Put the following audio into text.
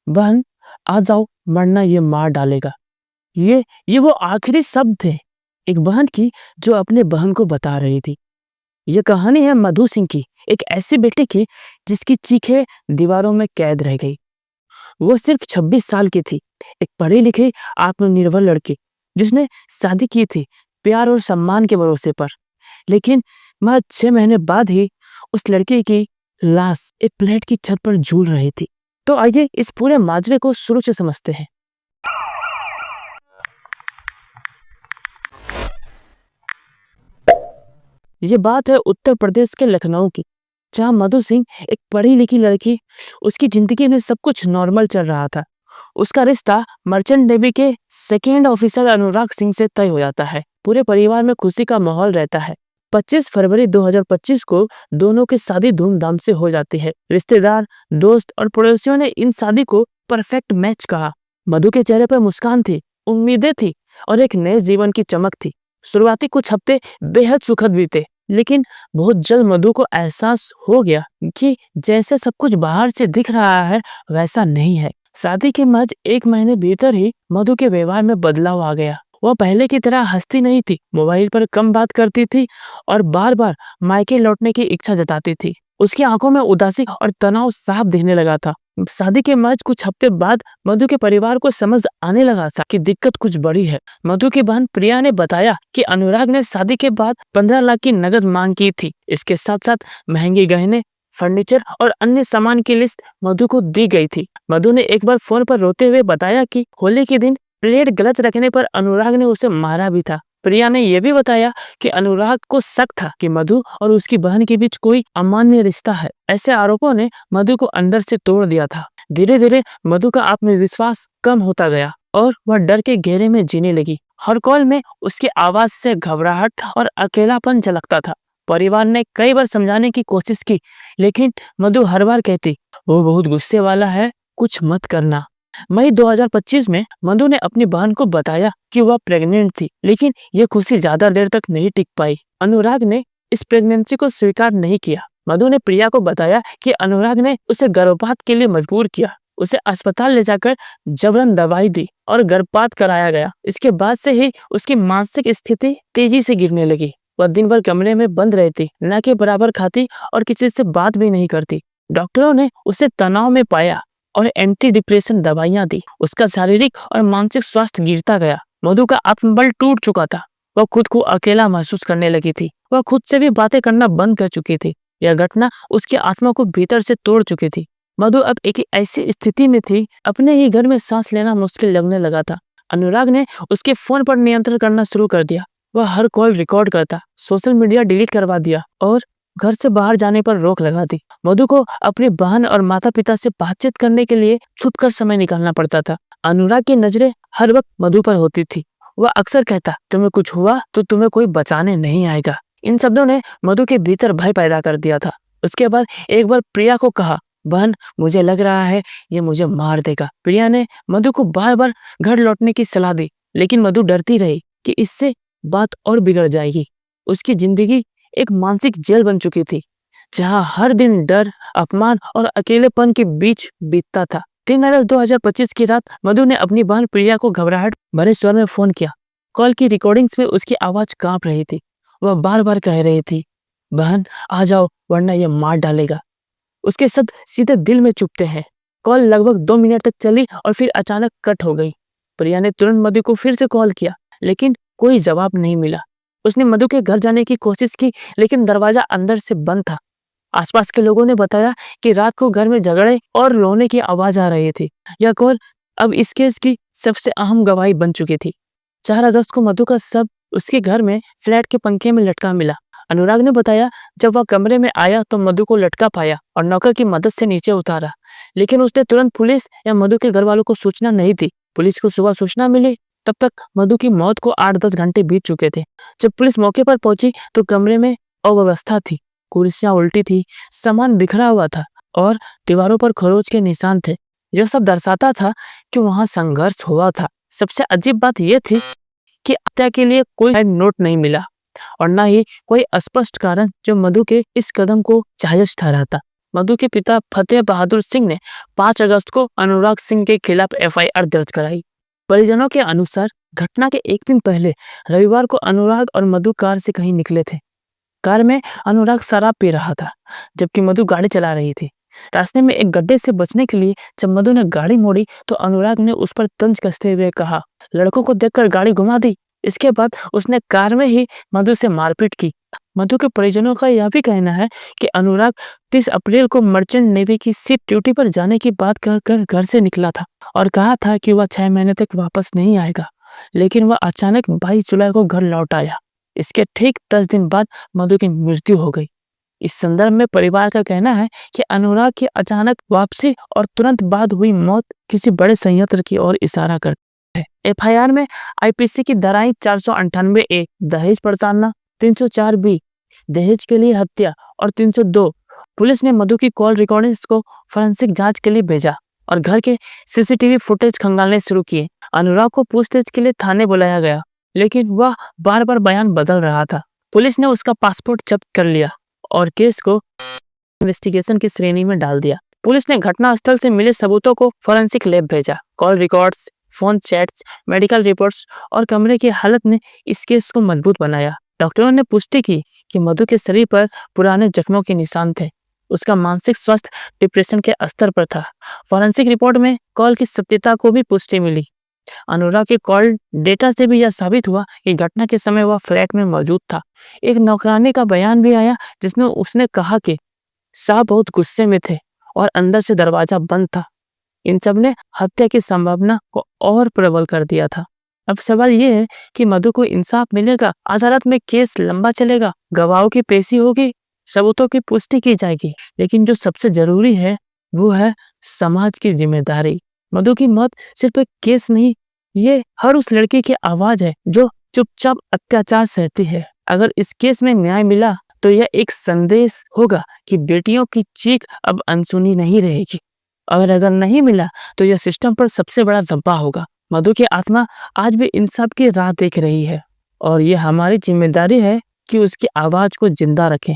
बहन आ जाओ वरना ये मार डालेगा। ये वो आखिरी शब्द थे एक बहन की जो अपने बहन को बता रही थी। ये कहानी है मधु सिंह की, एक ऐसे बेटे की जिसकी चीखें दीवारों में कैद रह गई। वो सिर्फ 26 साल की थी, एक पढ़ी लिखी आत्मनिर्भर लड़की जिसने शादी की थी प्यार और सम्मान के भरोसे पर। लेकिन वह 6 महीने बाद ही उस लड़की की लाश एक फ्लैट की छत पर झूल रही थी। तो आइए इस पूरे माजरे को शुरू से समझते हैं। ये बात है उत्तर प्रदेश के लखनऊ की, जहां मधु सिंह एक पढ़ी लिखी लड़की, उसकी जिंदगी में सब कुछ नॉर्मल चल रहा था। उसका रिश्ता मर्चेंट नेवी के सेकेंड ऑफिसर अनुराग सिंह से तय हो जाता है। पूरे परिवार में खुशी का माहौल रहता है। 25 फरवरी 2025 को दोनों की शादी धूमधाम से हो जाती है। रिश्तेदार, दोस्त और पड़ोसियों ने इन शादी को परफेक्ट मैच कहा। मधु के चेहरे पर मुस्कान थी, उम्मीदें थी और एक नए जीवन की चमक थी। शुरुआती कुछ हफ्ते बेहद सुखद बीते, लेकिन बहुत जल्द मधु को एहसास हो गया कि जैसे सब कुछ बाहर से दिख रहा है वैसा नहीं है। शादी के महज 1 महीने भीतर ही मधु के व्यवहार में बदलाव आ गया। वह पहले की तरह हंसती नहीं थी, मोबाइल पर कम बात करती थी और बार बार मायके लौटने की इच्छा जताती थी। उसकी आंखों में उदासी और तनाव साफ दिखने लगा था। शादी के महज कुछ हफ्ते बाद मधु के परिवार को समझ आने लगा था कि दिक्कत कुछ बड़ी है। मधु की बहन प्रिया ने बताया कि अनुराग ने शादी के बाद 15 लाख की नगद मांग की थी। इसके साथ साथ महंगे गहने, फर्नीचर और अन्य सामान की लिस्ट मधु को दी गई थी। मधु ने एक बार फोन पर रोते हुए बताया कि होली के दिन प्लेट गलत रखने पर अनुराग ने उसे मारा भी था। प्रिया ने यह भी बताया कि अनुराग को शक था कि मधु और उसकी बहन के बीच कोई अमान्य रिश्ता है। ऐसे आरोपों ने मधु को अंदर से तोड़ दिया था। धीरे धीरे मधु का आत्मविश्वास कम होता गया और वह डर के घेरे में जीने लगी। हर कॉल में उसकी आवाज से घबराहट और अकेलापन झलकता था। परिवार ने कई बार समझाने की कोशिश की, लेकिन मधु हर बार कहती, वो बहुत गुस्से वाला है, कुछ मत करना। मई 2025 में मधु ने अपनी बहन को बताया कि वह प्रेग्नेंट थी, लेकिन यह खुशी ज्यादा देर तक नहीं टिक पाई। अनुराग ने इस प्रेगनेंसी को स्वीकार नहीं किया। मधु ने प्रिया को बताया कि अनुराग ने उसे गर्भपात के लिए मजबूर किया। उसे अस्पताल ले जाकर जबरन दवाई दी और गर्भपात कराया गया। इसके बाद से ही उसकी मानसिक स्थिति तेजी से गिरने लगी। वह दिन भर कमरे में बंद रहती, न के बराबर खाती और किसी से बात भी नहीं करती। डॉक्टरों ने उसे तनाव में पाया और एंटी डिप्रेशन दवाइयां दी। उसका शारीरिक और मानसिक स्वास्थ्य गिरता गया। मधु का आत्मबल टूट चुका था। वह खुद को अकेला महसूस करने लगी थी। वह खुद से भी बातें करना बंद कर चुकी थी। यह घटना उसकी आत्मा को भीतर से तोड़ चुकी थी। मधु अब एक ऐसी स्थिति में थी, अपने ही घर में सांस लेना मुश्किल लगने लगा था। अनुराग ने उसके फोन पर नियंत्रण करना शुरू कर दिया। वह हर कॉल रिकॉर्ड करता, सोशल मीडिया डिलीट करवा दिया और घर से बाहर जाने पर रोक लगा दी। मधु को अपनी बहन और माता पिता से बातचीत करने के लिए छुपकर समय निकालना पड़ता था। अनुराग की नजरें हर वक्त मधु पर होती थी। वह अक्सर कहता, तुम्हें कुछ हुआ तो तुम्हें कोई बचाने नहीं आएगा। इन शब्दों ने मधु के भीतर भय पैदा कर दिया था। उसके बाद एक बार प्रिया को कहा, बहन मुझे लग रहा है ये मुझे मार देगा। प्रिया ने मधु को बार बार घर लौटने की सलाह दी, लेकिन मधु डरती रही कि इससे बात और बिगड़ जाएगी। उसकी जिंदगी एक मानसिक जेल बन चुकी थी, जहां हर दिन डर, अपमान और अकेलेपन के बीच बीतता था। 3 अगस्त 2025 की रात मधु ने अपनी बहन प्रिया को घबराहट भरे स्वर में फोन किया। कॉल की रिकॉर्डिंग्स में उसकी आवाज कांप रही थी। वह बार बार कह रही थी, बहन आ जाओ वरना यह मार डालेगा। उसके शब्द सीधे दिल में चुभते हैं। कॉल लगभग 2 मिनट तक चली और फिर अचानक कट हो गई। प्रिया ने तुरंत मधु को फिर से कॉल किया, लेकिन कोई जवाब नहीं मिला। उसने मधु के घर जाने की कोशिश की, लेकिन दरवाजा अंदर से बंद था। आसपास के लोगों ने बताया कि रात को घर में झगड़े और रोने की आवाज आ रही थी। यह कॉल अब इस केस की सबसे अहम गवाही बन चुकी थी। 4 अगस्त को मधु का शव उसके घर में फ्लैट के पंखे में लटका मिला। अनुराग ने बताया, जब वह कमरे में आया तो मधु को लटका पाया और नौकर की मदद से नीचे उतारा, लेकिन उसने तुरंत पुलिस या मधु के घर वालों को सूचना नहीं दी। पुलिस को सुबह सूचना मिली, तब तक मधु की मौत को 8-10 घंटे बीत चुके थे। जब पुलिस मौके पर पहुंची तो कमरे में अव्यवस्था थी। कुर्सियां उल्टी थी, सामान बिखरा हुआ था और दीवारों पर खरोच के निशान थे। यह सब दर्शाता था कि वहां संघर्ष हुआ था। सबसे अजीब बात यह थी कि हत्या के लिए कोई नोट नहीं मिला और न ही कोई स्पष्ट कारण जो मधु के इस कदम को जायज ठहराता। मधु के पिता फतेह बहादुर सिंह ने 5 अगस्त को अनुराग सिंह के खिलाफ एफआईआर दर्ज कराई। परिजनों के अनुसार घटना के एक दिन पहले रविवार को अनुराग और मधु कार से कहीं निकले थे। कार में अनुराग शराब पी रहा था, जबकि मधु गाड़ी चला रही थी। रास्ते में एक गड्ढे से बचने के लिए जब मधु ने गाड़ी मोड़ी तो अनुराग ने उस पर तंज कसते हुए कहा, लड़कों को देखकर गाड़ी घुमा दी। इसके बाद उसने कार में ही मधु से मारपीट की। मधु के परिजनों का यह भी कहना है कि अनुराग 30 अप्रैल को मर्चेंट नेवी की शिप ड्यूटी पर जाने की बात कहकर घर से निकला था और कहा था कि वह 6 महीने तक वापस नहीं आएगा, लेकिन वह अचानक 22 जुलाई को घर लौट आया। इसके ठीक 10 दिन बाद मधु की मृत्यु हो गई। इस संदर्भ में परिवार का कहना है कि अनुराग की अचानक वापसी और तुरंत बाद हुई मौत किसी बड़े संयंत्र की ओर इशारा करती है। एफआईआर में आईपीसी की धाराएं 498A दहेज प्रताड़ना, 304B दहेज के लिए हत्या और 302। पुलिस ने मधु की कॉल रिकॉर्डिंग्स को फोरेंसिक जांच के लिए भेजा और घर के सीसीटीवी फुटेज खंगालने शुरू किए। अनुराग को पूछताछ के लिए थाने बुलाया गया, लेकिन वह बार बार बयान बदल रहा था। पुलिस ने उसका पासपोर्ट जब्त कर लिया और केस को इन्वेस्टिगेशन की श्रेणी में डाल दिया। पुलिस ने घटनास्थल से मिले सबूतों को फोरेंसिक लैब भेजा। Call records, phone chats, medical reports और कमरे की हालत ने इस केस को मजबूत बनाया। डॉक्टरों ने पुष्टि की कि मधु के शरीर पर पुराने जख्मों के निशान थे। उसका मानसिक स्वास्थ्य डिप्रेशन के स्तर पर था। फोरेंसिक रिपोर्ट में कॉल की सत्यता को भी पुष्टि मिली। अनुराग के कॉल डेटा से भी यह साबित हुआ कि घटना के समय वह फ्लैट में मौजूद था। एक नौकरानी का बयान भी आया जिसमें उसने कहा कि साहब बहुत गुस्से में थे और अंदर से दरवाजा बंद था। इन सब ने हत्या की संभावना को और प्रबल कर दिया था। अब सवाल यह है कि मधु को इंसाफ मिलेगा? अदालत में केस लंबा चलेगा, गवाहों की पेशी होगी, सबूतों की पुष्टि की जाएगी, लेकिन जो सबसे जरूरी है वो है समाज की जिम्मेदारी। मधु की मौत सिर्फ एक केस नहीं, ये हर उस लड़की की आवाज है जो चुपचाप अत्याचार सहती है। अगर इस केस में न्याय मिला तो यह एक संदेश होगा कि बेटियों की चीख अब अनसुनी नहीं रहेगी। अगर नहीं मिला तो यह सिस्टम पर सबसे बड़ा धब्बा होगा। मधु की आत्मा आज भी इंसाफ की राह देख रही है और यह हमारी जिम्मेदारी है कि उसकी आवाज को जिंदा रखें।